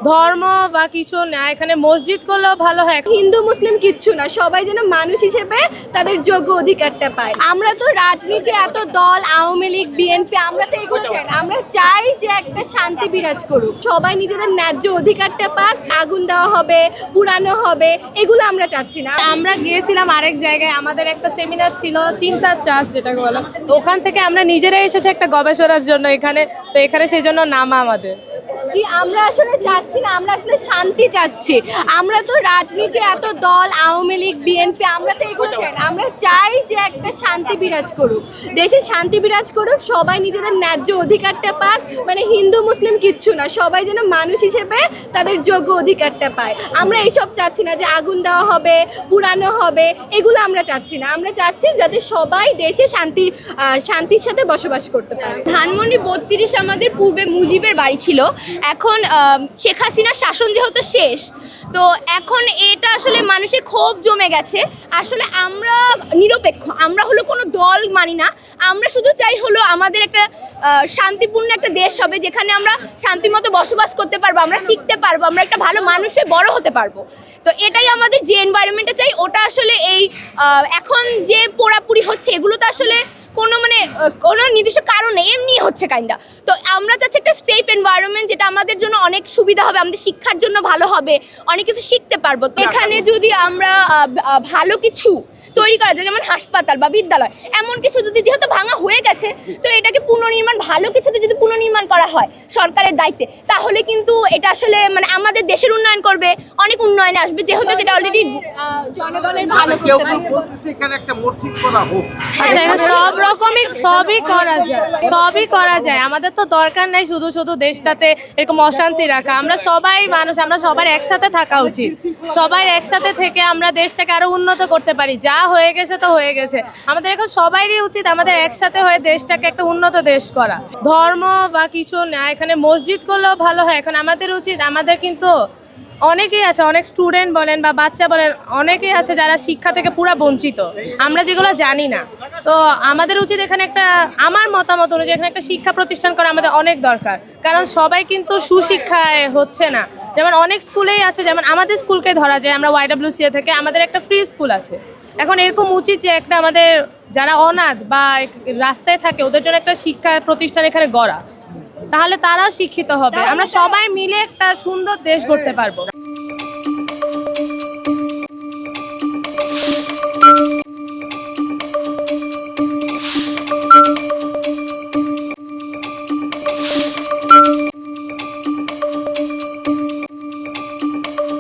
ধর্ম বা কিছু না, এখানে মসজিদ করলেও ভালো হয়। হিন্দু মুসলিম কিচ্ছু না, সবাই যেন মানুষ হিসেবে তাদের যোগ্য অধিকারটা পায়। আমরা তো রাজনীতি এত দল, আওয়ামী লীগ, বিএনপি, আমরা তো এগুলো চাই না। আমরা চাই যে একটা শান্তি বিরাজ করুক, সবাই নিজেদের ন্যায্য অধিকারটা পাক। আগুন দেওয়া হবে, পুরানো হবে, এগুলো আমরা চাচ্ছি না। আমরা গিয়েছিলাম আরেক জায়গায়, আমাদের একটা সেমিনার ছিল চিন্তার চাষ যেটাকে বলো, ওখান থেকে আমরা নিজেরাই এসেছি একটা গবেষণার জন্য এখানে, তো এখানে সেই জন্য নামা আমাদের। জি, আমরা আসলে চাচ্ছি না, আমরা আসলে শান্তি চাচ্ছি। আমরা তো রাজনীতি এত দল, আওয়ামী লীগ, বিএনপি, আমরা তো এগুলো চাই না। আমরা চাই যে একটা শান্তি বিরাজ করুক, দেশে শান্তি বিরাজ করুক, সবাই নিজেদের ন্যায্য অধিকারটা পাক। মানে হিন্দু মুসলিম কিচ্ছু না, সবাই যেন মানুষ হিসেবে তাদের যোগ্য অধিকারটা পায়। আমরা এইসব চাচ্ছি না যে আগুন দেওয়া হবে, পুরানো হবে, এগুলো আমরা চাচ্ছি না। আমরা চাচ্ছি যাতে সবাই দেশে শান্তির সাথে বসবাস করতে পারে। ধানমন্ডি 32 আমাদের পূর্বে মুজিবের বাড়ি ছিল। এখন শেখ হাসিনার শাসন যেহেতু শেষ, তো এখন এটা আসলে মানুষের ক্ষোভ জমে গেছে। আসলে আমরা নিরপেক্ষ, আমরা হলো কোনো দল মানি না। আমরা শুধু চাই হলো আমাদের একটা শান্তিপূর্ণ একটা দেশ হবে, যেখানে আমরা শান্তিমতো বসবাস করতে পারবো, আমরা শিখতে পারবো, আমরা একটা ভালো মানুষে বড় হতে পারবো। তো এটাই আমাদের যে এনভায়রনমেন্টটা চাই, ওটা আসলে এই এখন যে পোড়াপুরি হচ্ছে এগুলো তো আসলে কোনো নির্দিষ্ট কারণ নেই, এমনি হচ্ছে কাইন্ডা। তো আমরা চাচ্ছি একটা সেফ এনভায়রনমেন্ট, যেটা আমাদের জন্য অনেক সুবিধা হবে, আমাদের শিক্ষার জন্য ভালো হবে, অনেক কিছু শিখতে পারবো। তো এখানে যদি আমরা ভালো কিছু তৈরি করা যায়, যেমন হাসপাতাল বা বিদ্যালয়, এমন কিছু যদি, যেহেতু ভাঙা হয়ে গেছে, তো এটাকে পুনর্নির্মাণ, ভালো কিছুতে যদি পুনর্নির্মাণ করা হয় সরকারের দায়িত্বে, তাহলে কিন্তু এটা আসলে আমাদের দেশের উন্নয়ন করবে, অনেক উন্নয়নে আসবে, যেহেতু যেটা অলরেডি জনগণের ভালো করতে পারবে। এখানে একটা মসজিদ করা হোক। আচ্ছা, এখানে সব রকমই সবই করা যায়। আমাদের তো দরকার নাই শুধু শুধু দেশটাতে এরকম অশান্তি রাখা। আমরা সবাই মানুষ, আমরা সবার একসাথে থাকা উচিত। সবাই একসাথে থেকে আমরা দেশটাকে আরো উন্নত করতে পারি। যা হয়ে গেছে তো হয়ে গেছে, আমাদের এখন সবারই উচিত আমাদের একসাথে হয়ে দেশটাকে একটা উন্নত দেশ করা। ধর্ম বা কিছু না, এখানে মসজিদ করলেও ভালো হয়। এখন আমাদের উচিত, আমাদের কিন্তু অনেকেই আছে, অনেক স্টুডেন্ট বলেন বা বাচ্চা বলেন, অনেকেই আছে যারা শিক্ষা থেকে পুরো বঞ্চিত, আমরা যেগুলো জানি না। তো আমাদের উচিত এখানে একটা, আমার মতামত অনুযায়ী এখানে একটা শিক্ষা প্রতিষ্ঠান করা আমাদের অনেক দরকার। কারণ সবাই কিন্তু সুশিক্ষায় হচ্ছে না। যেমন অনেক স্কুলেই আছে, যেমন আমাদের স্কুলকে ধরা যায়, আমরা YWCA থেকে, আমাদের একটা ফ্রি স্কুল আছে। এখন এরকম উচিত যে একটা আমাদের যারা অনাথ বা রাস্তায় থাকে ওদের জন্য একটা শিক্ষা প্রতিষ্ঠান এখানে গড়া, তাহলে তারাও শিক্ষিত হবে। আমরা সবাই মিলে একটা সুন্দর দেশ গড়তে পারবো।